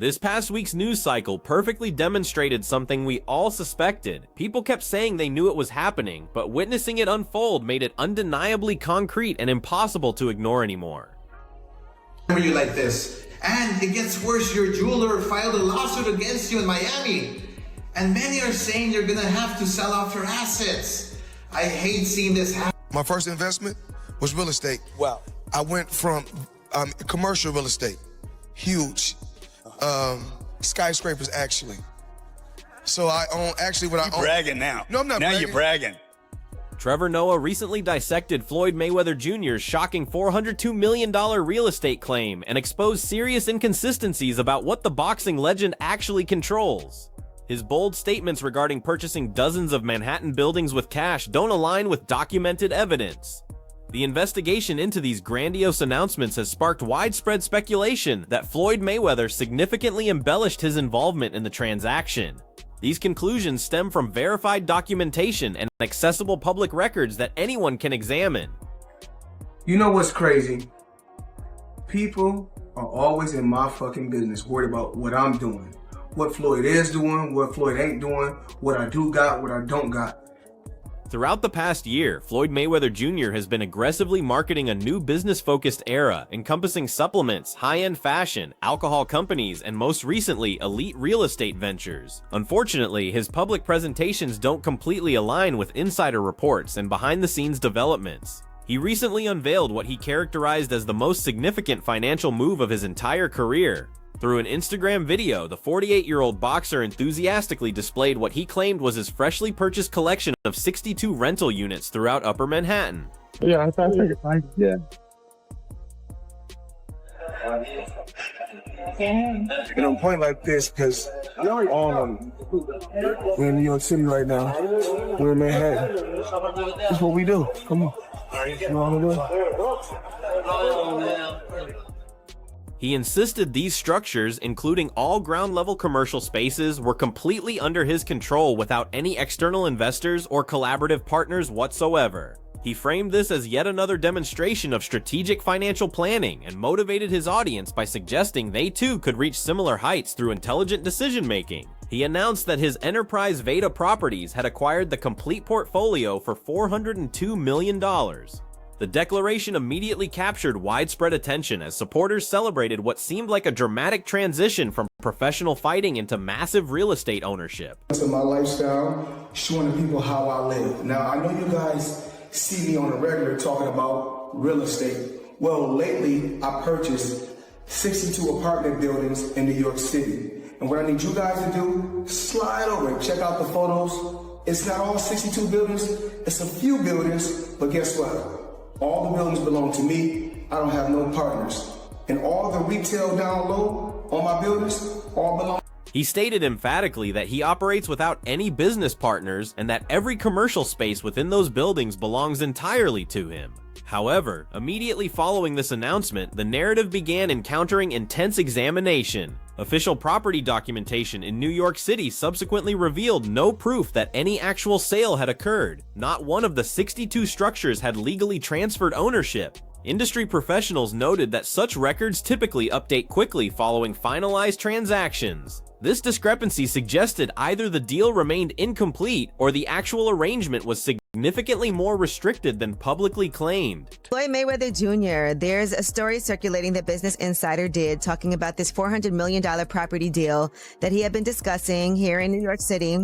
This past week's news cycle perfectly demonstrated something we all suspected. People kept saying they knew it was happening, but witnessing it unfold made it undeniably concrete and impossible to ignore anymore. Remember you like this. And it gets worse, your jeweler filed a lawsuit against you in Miami. And many are saying you're gonna have to sell off your assets. I hate seeing this happen. My first investment was real estate. Wow. I went from commercial real estate, huge, skyscrapers actually. So I own what I own. Bragging now. No, I'm not now bragging. You're bragging. Trevor Noah recently dissected Floyd Mayweather Jr.'s shocking $402 million real estate claim and exposed serious inconsistencies about what the boxing legend actually controls. His bold statements regarding purchasing dozens of Manhattan buildings with cash don't align with documented evidence. The investigation into these grandiose announcements has sparked widespread speculation that Floyd Mayweather significantly embellished his involvement in the transaction. These conclusions stem from verified documentation and accessible public records that anyone can examine. You know what's crazy? People are always in my fucking business, worried about what I'm doing, what Floyd is doing, what Floyd ain't doing, what I do got, what I don't got. Throughout the past year, Floyd Mayweather Jr. has been aggressively marketing a new business-focused era encompassing supplements, high-end fashion, alcohol companies, and most recently, elite real estate ventures. Unfortunately, his public presentations don't completely align with insider reports and behind-the-scenes developments. He recently unveiled what he characterized as the most significant financial move of his entire career. Through an Instagram video, the 48-year-old boxer enthusiastically displayed what he claimed was his freshly purchased collection of 62 rental units throughout Upper Manhattan. Yeah, I figured, like, yeah. Taking on a point like this because we're in New York City right now. We're in Manhattan. That's what we do. Come on. You know what I'm doing? He insisted these structures, including all ground-level commercial spaces, were completely under his control without any external investors or collaborative partners whatsoever. He framed this as yet another demonstration of strategic financial planning and motivated his audience by suggesting they too could reach similar heights through intelligent decision-making. He announced that his enterprise Veda Properties had acquired the complete portfolio for $402 million. The declaration immediately captured widespread attention as supporters celebrated what seemed like a dramatic transition from professional fighting into massive real estate ownership. To my lifestyle, showing the people how I live. Now, I know you guys see me on a regular talking about real estate. Well, lately, I purchased 62 apartment buildings in New York City. And what I need you guys to do, slide over and check out the photos. It's not all 62 buildings, it's a few buildings, but guess what? All the buildings belong to me. I don't have no partners. And all the retail down low on my buildings all belong. He stated emphatically that he operates without any business partners and that every commercial space within those buildings belongs entirely to him. However, immediately following this announcement, the narrative began encountering intense examination. Official property documentation in New York City subsequently revealed no proof that any actual sale had occurred. Not one of the 62 structures had legally transferred ownership. Industry professionals noted that such records typically update quickly following finalized transactions. This discrepancy suggested either the deal remained incomplete or the actual arrangement was significantly more restricted than publicly claimed. Floyd Mayweather Jr., there's a story circulating that Business Insider did talking about this $400 million property deal that he had been discussing here in New York City.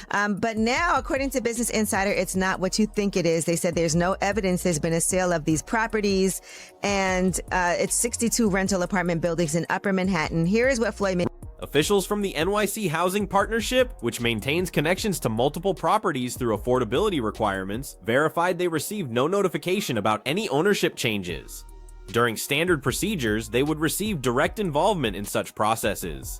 But now, according to Business Insider, it's not what you think it is. They said there's no evidence there's been a sale of these properties, and it's 62 rental apartment buildings in Upper Manhattan. Here is what Floyd Mayweather. Officials from the NYC Housing Partnership, which maintains connections to multiple properties through affordability requirements, verified they received no notification about any ownership changes. During standard procedures, they would receive direct involvement in such processes.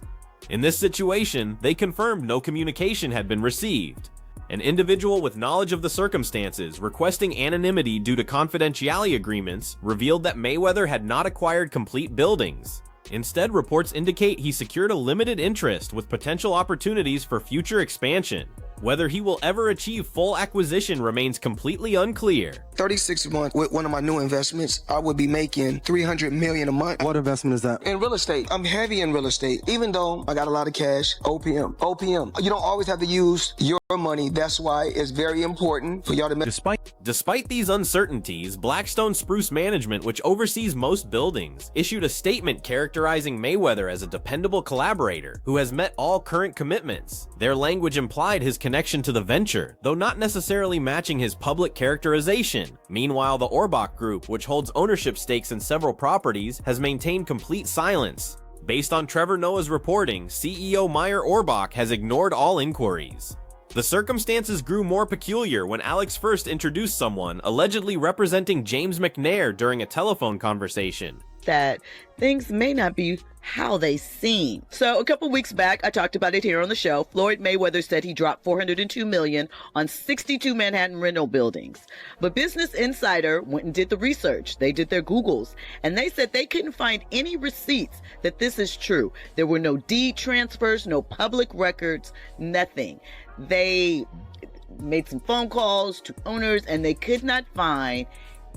In this situation, they confirmed no communication had been received. An individual with knowledge of the circumstances, requesting anonymity due to confidentiality agreements, revealed that Mayweather had not acquired complete buildings. Instead, reports indicate he secured a limited interest with potential opportunities for future expansion. Whether he will ever achieve full acquisition remains completely unclear. 36 months with one of my new investments, I would be making $300 million a month. What investment is that? In real estate. I'm heavy in real estate. Even though I got a lot of cash, OPM. You don't always have to use your money. That's why it's very important for y'all to make. Despite these uncertainties, Blackstone Spruce Management, which oversees most buildings, issued a statement characterizing Mayweather as a dependable collaborator who has met all current commitments. Their language implied his connection to the venture, though not necessarily matching his public characterization. Meanwhile, the Orbach Group, which holds ownership stakes in several properties, has maintained complete silence. Based on Trevor Noah's reporting, CEO Meyer Orbach has ignored all inquiries. The circumstances grew more peculiar when Alex first introduced someone allegedly representing James McNair during a telephone conversation. That things may not be how they seem. So a couple weeks back, I talked about it here on the show. Floyd Mayweather said he dropped $402 million on 62 Manhattan rental buildings. But Business Insider went and did the research. They did their Googles, and they said they couldn't find any receipts that this is true. There were no deed transfers, no public records, nothing. They made some phone calls to owners, and they could not find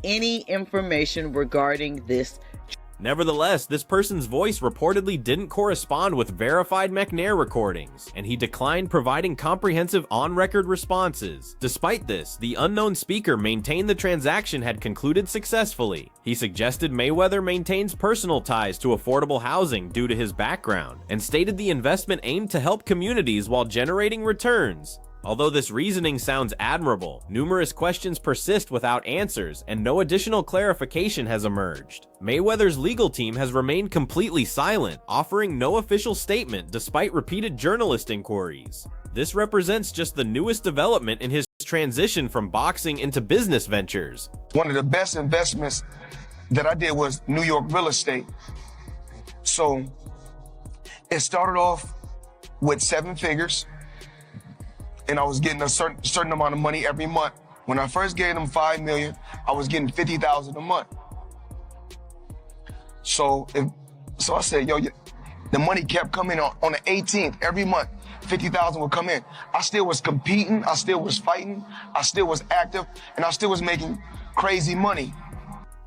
any information regarding this. Nevertheless, this person's voice reportedly didn't correspond with verified McNair recordings, and he declined providing comprehensive on-record responses. Despite this, the unknown speaker maintained the transaction had concluded successfully. He suggested Mayweather maintains personal ties to affordable housing due to his background, and stated the investment aimed to help communities while generating returns. Although this reasoning sounds admirable, numerous questions persist without answers, and no additional clarification has emerged. Mayweather's legal team has remained completely silent, offering no official statement despite repeated journalist inquiries. This represents just the newest development in his transition from boxing into business ventures. One of the best investments that I did was New York real estate. So it started off with 7 figures. And I was getting a certain amount of money every month. When I first gave them $5 million, I was getting $50,000 a month. So I said, yo, the money kept coming on the 18th every month. 50,000 would come in. I still was competing, I still was fighting, I still was active, and I still was making crazy money.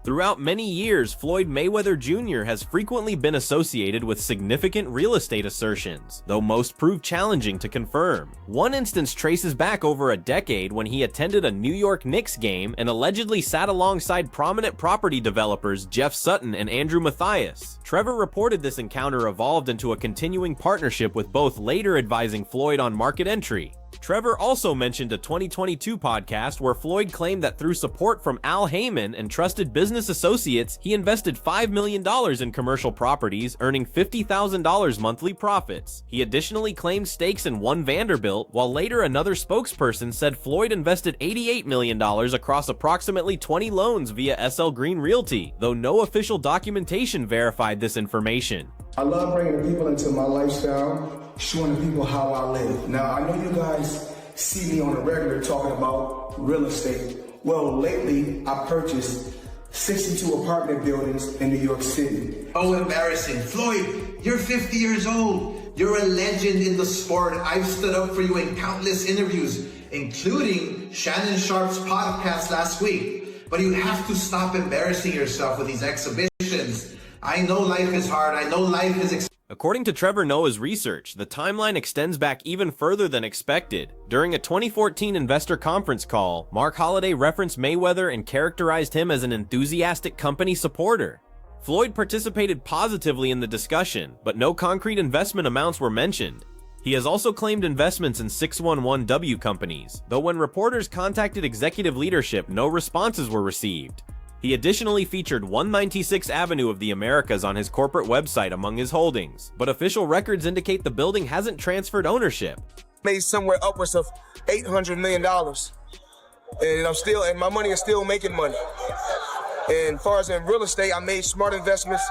Throughout many years, Floyd Mayweather Jr. has frequently been associated with significant real estate assertions, though most prove challenging to confirm. One instance traces back over a decade when he attended a New York Knicks game and allegedly sat alongside prominent property developers Jeff Sutton and Andrew Mathias. Trevor reported this encounter evolved into a continuing partnership, with both later advising Floyd on market entry. Trevor also mentioned a 2022 podcast where Floyd claimed that through support from Al Heyman and trusted business associates, he invested $5 million in commercial properties, earning $50,000 monthly profits. He additionally claimed stakes in One Vanderbilt, while later another spokesperson said Floyd invested $88 million across approximately 20 loans via SL Green Realty, though no official documentation verified this information. I love bringing the people into my lifestyle, showing the people how I live. Now, I know you guys see me on the regular talking about real estate. Well, lately, I purchased 62 apartment buildings in New York City. Oh, embarrassing. Floyd, you're 50 years old. You're a legend in the sport. I've stood up for you in countless interviews, including Shannon Sharp's podcast last week. But you have to stop embarrassing yourself with these exhibitions. I know life is hard. I know life is According to Trevor Noah's research, the timeline extends back even further than expected. During a 2014 investor conference call, Mark Holliday referenced Mayweather and characterized him as an enthusiastic company supporter. Floyd participated positively in the discussion, but no concrete investment amounts were mentioned. He has also claimed investments in 611W companies, though when reporters contacted executive leadership, no responses were received. He additionally featured 196 Avenue of the Americas on his corporate website among his holdings, but official records indicate the building hasn't transferred ownership. Made somewhere upwards of $800 million. And my money is still making money. And as far as in real estate, I made smart investments.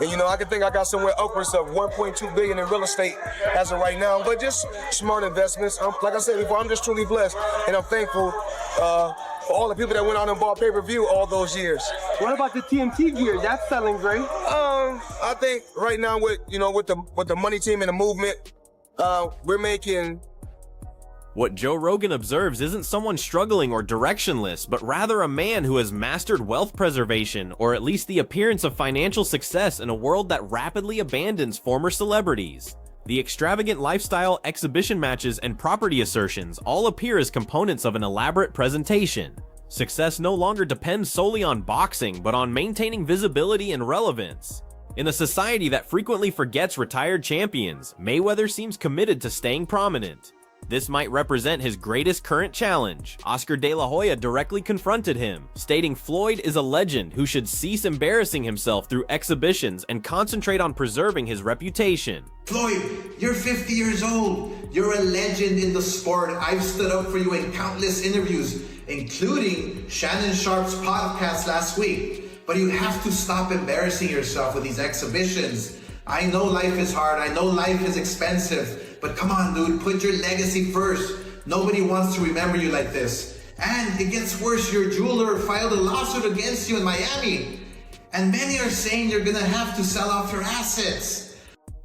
And I can think I got somewhere upwards of $1.2 billion in real estate as of right now, but just smart investments. Like I said before, I'm just truly blessed, and I'm thankful for all the people that went out and bought pay-per-view all those years. What about the TMT gear? That's selling great. I think right now with the money team and the movement, we're making What Joe Rogan observes isn't someone struggling or directionless, but rather a man who has mastered wealth preservation, or at least the appearance of financial success in a world that rapidly abandons former celebrities. The extravagant lifestyle, exhibition matches, and property assertions all appear as components of an elaborate presentation. Success no longer depends solely on boxing, but on maintaining visibility and relevance. In a society that frequently forgets retired champions, Mayweather seems committed to staying prominent. This might represent his greatest current challenge. Oscar De La Hoya directly confronted him, stating Floyd is a legend who should cease embarrassing himself through exhibitions and concentrate on preserving his reputation. Floyd, you're 50 years old. You're a legend in the sport. I've stood up for you in countless interviews, including Shannon Sharp's podcast last week. But you have to stop embarrassing yourself with these exhibitions. I know life is hard. I know life is expensive. But come on, dude, put your legacy first. Nobody wants to remember you like this. And it gets worse. Your jeweler filed a lawsuit against you in Miami. And many are saying you're gonna have to sell off your assets.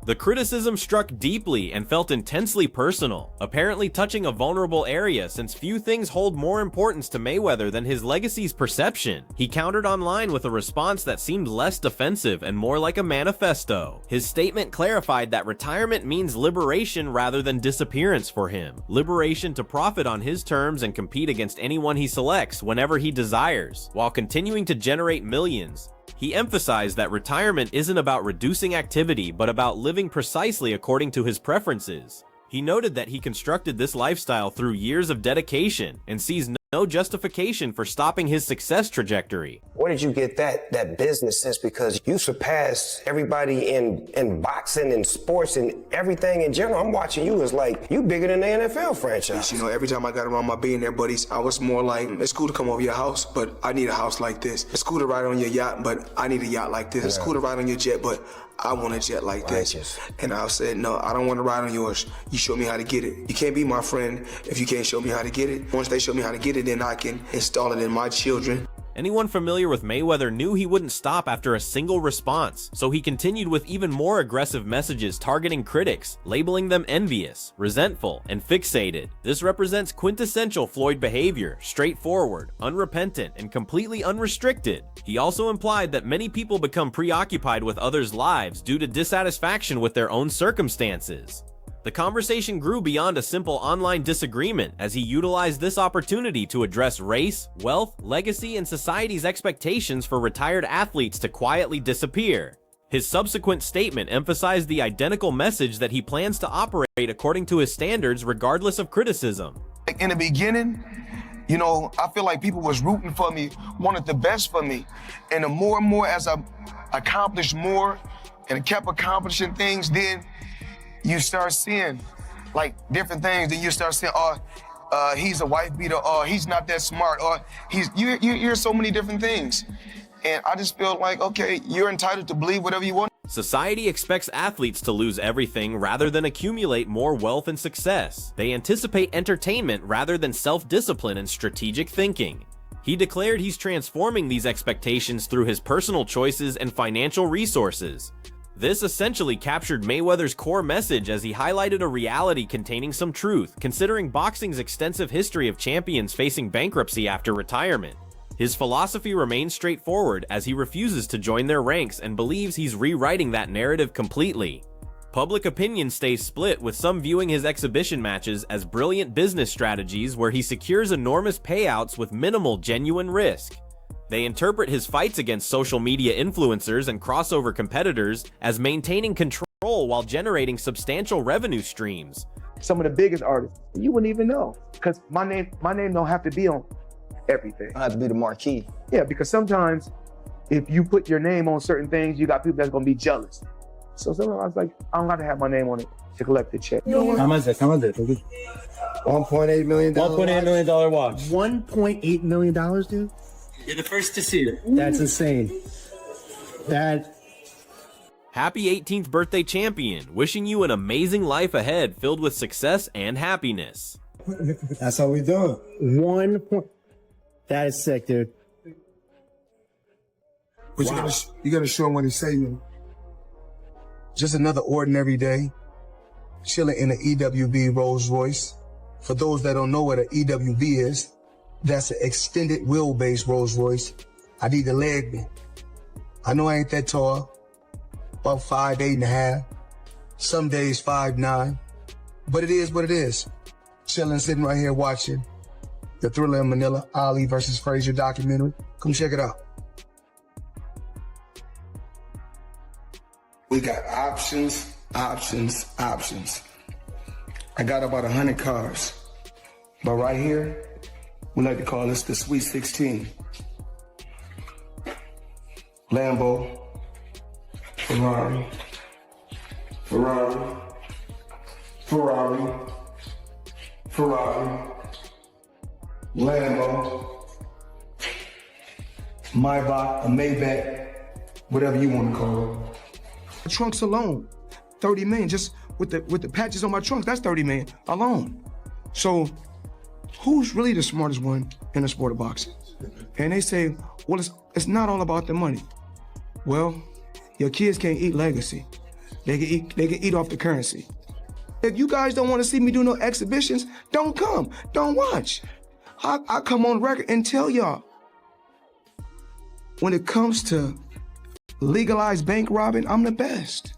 The criticism struck deeply and felt intensely personal, apparently touching a vulnerable area since few things hold more importance to Mayweather than his legacy's perception. He countered online with a response that seemed less defensive and more like a manifesto. His statement clarified that retirement means liberation rather than disappearance for him. Liberation to profit on his terms and compete against anyone he selects whenever he desires, while continuing to generate millions. He emphasized that retirement isn't about reducing activity, but about living precisely according to his preferences. He noted that he constructed this lifestyle through years of dedication and sees no justification for stopping his success trajectory. Where did you get that business sense? Because you surpassed everybody in boxing and sports and everything in general. I'm watching you as like, you bigger than the NFL franchise. You know, every time I got around my billionaire buddies, I was more like, it's cool to come over your house, but I need a house like this. It's cool to ride on your yacht, but I need a yacht like this. It's cool to ride on your jet, but I want a jet like this. And I said, no, I don't want to ride on yours. You show me how to get it. You can't be my friend if you can't show me how to get it. Once they show me how to get it, then I can install it in my children. Anyone familiar with Mayweather knew he wouldn't stop after a single response, so he continued with even more aggressive messages targeting critics, labeling them envious, resentful, and fixated. This represents quintessential Floyd behavior, straightforward, unrepentant, and completely unrestricted. He also implied that many people become preoccupied with others' lives due to dissatisfaction with their own circumstances. The conversation grew beyond a simple online disagreement as he utilized this opportunity to address race, wealth, legacy, and society's expectations for retired athletes to quietly disappear. His subsequent statement emphasized the identical message that he plans to operate according to his standards regardless of criticism. In the beginning, you know, I feel like people was rooting for me, wanted the best for me. And the more and more as I accomplished more and kept accomplishing things, then you start seeing like different things. Then you start saying, he's a wife beater, or he's not that smart, or you hear so many different things. And I just feel like, okay, you're entitled to believe whatever you want. Society expects athletes to lose everything rather than accumulate more wealth and success. They anticipate entertainment rather than self-discipline and strategic thinking. He declared he's transforming these expectations through his personal choices and financial resources. This essentially captured Mayweather's core message as he highlighted a reality containing some truth, considering boxing's extensive history of champions facing bankruptcy after retirement. His philosophy remains straightforward as he refuses to join their ranks and believes he's rewriting that narrative completely. Public opinion stays split, with some viewing his exhibition matches as brilliant business strategies where he secures enormous payouts with minimal genuine risk. They interpret his fights against social media influencers and crossover competitors as maintaining control while generating substantial revenue streams. Some of the biggest artists, you wouldn't even know, because my name don't have to be on everything. I have to be the marquee. Yeah, because sometimes if you put your name on certain things, you got people that's gonna be jealous. So sometimes I was like, I don't have to have my name on it to collect the check. How much is it? $1.8 million. $1.8 million watch. $1.8 million, dude? You're the first to see it. That's insane. Happy 18th birthday, champion. Wishing you an amazing life ahead filled with success and happiness. That's how we do it. That is sick, dude. But you gotta show him what he's saying. Just another ordinary day, chilling in an EWB Rolls Royce, For those that don't know what an EWV is, that's an extended wheelbase Rolls Royce. I need to leg me. I know I ain't that tall, about 5'8.5", some days 5'9", but it is what it is. Chilling, sitting right here watching the Thriller in Manila, Ali versus Frazier documentary. Come check it out. We got options. I got about 100 cars, but right here, we like to call this the Sweet 16. Lambo, Ferrari, Lambo, Maybach, a Maybach, whatever you want to call it. The trunks alone, 30 million, just with the patches on my trunks, that's 30 million alone. So who's really the smartest one in the sport of boxing? And they say, well, it's not all about the money. Well, your kids can't eat legacy. They can eat off the currency. If you guys don't want to see me do no exhibitions, don't come, don't watch. I come on record and tell y'all, when it comes to legalized bank robbing, I'm the best.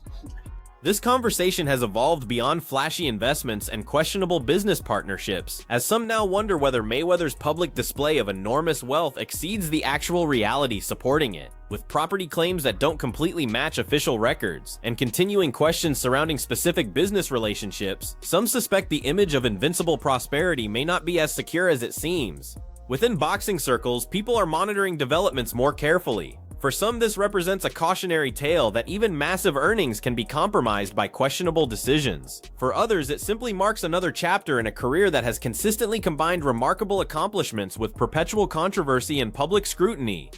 This conversation has evolved beyond flashy investments and questionable business partnerships, as some now wonder whether Mayweather's public display of enormous wealth exceeds the actual reality supporting it. With property claims that don't completely match official records, and continuing questions surrounding specific business relationships, some suspect the image of invincible prosperity may not be as secure as it seems. Within boxing circles, people are monitoring developments more carefully. For some, this represents a cautionary tale that even massive earnings can be compromised by questionable decisions. For others, it simply marks another chapter in a career that has consistently combined remarkable accomplishments with perpetual controversy and public scrutiny.